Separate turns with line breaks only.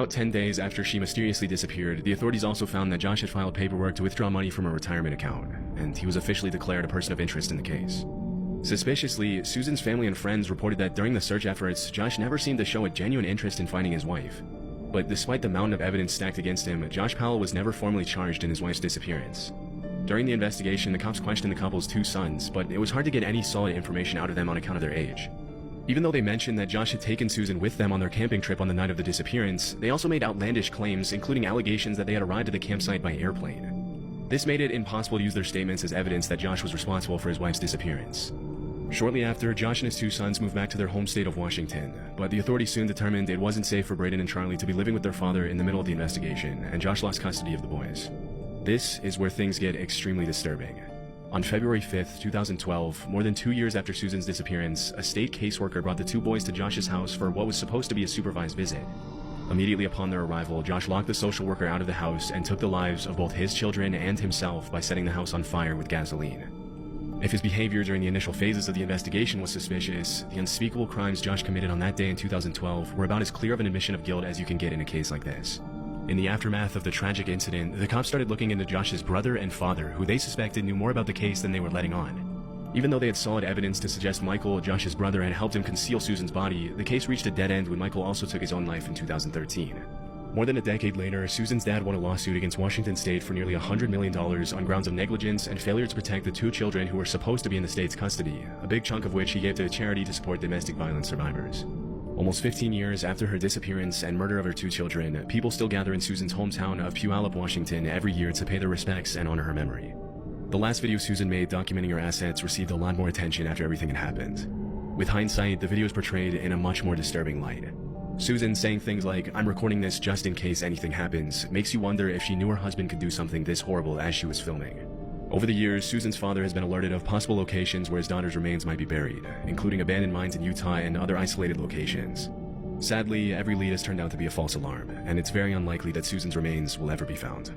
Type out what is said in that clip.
About 10 days after she mysteriously disappeared, the authorities also found that Josh had filed paperwork to withdraw money from a retirement account, and he was officially declared a person of interest in the case. Suspiciously, Susan's family and friends reported that during the search efforts, Josh never seemed to show a genuine interest in finding his wife. But despite the mountain of evidence stacked against him, Josh Powell was never formally charged in his wife's disappearance. During the investigation, the cops questioned the couple's 2 sons, but it was hard to get any solid information out of them on account of their age. Even though they mentioned that Josh had taken Susan with them on their camping trip on the night of the disappearance, they also made outlandish claims, including allegations that they had arrived at the campsite by airplane. This made it impossible to use their statements as evidence that Josh was responsible for his wife's disappearance. Shortly after, Josh and his 2 sons moved back to their home state of Washington, but the authorities soon determined it wasn't safe for Braden and Charlie to be living with their father in the middle of the investigation, and Josh lost custody of the boys. This is where things get extremely disturbing. On February 5th, 2012, more than 2 years after Susan's disappearance, a state caseworker brought the 2 boys to Josh's house for what was supposed to be a supervised visit. Immediately upon their arrival, Josh locked the social worker out of the house and took the lives of both his children and himself by setting the house on fire with gasoline. If his behavior during the initial phases of the investigation was suspicious, the unspeakable crimes Josh committed on that day in 2012 were about as clear of an admission of guilt as you can get in a case like this. In the aftermath of the tragic incident, the cops started looking into Josh's brother and father, who they suspected knew more about the case than they were letting on. Even though they had solid evidence to suggest Michael, Josh's brother, had helped him conceal Susan's body, the case reached a dead end when Michael also took his own life in 2013. More than a decade later, Susan's dad won a lawsuit against Washington State for nearly $100 million on grounds of negligence and failure to protect the 2 children who were supposed to be in the state's custody, a big chunk of which he gave to a charity to support domestic violence survivors. Almost 15 years after her disappearance and murder of her 2 children, people still gather in Susan's hometown of Puyallup, Washington every year to pay their respects and honor her memory. The last video Susan made documenting her assets received a lot more attention after everything had happened. With hindsight, the video is portrayed in a much more disturbing light. Susan saying things like, "I'm recording this just in case anything happens," makes you wonder if she knew her husband could do something this horrible as she was filming. Over the years, Susan's father has been alerted of possible locations where his daughter's remains might be buried, including abandoned mines in Utah and other isolated locations. Sadly, every lead has turned out to be a false alarm, and it's very unlikely that Susan's remains will ever be found.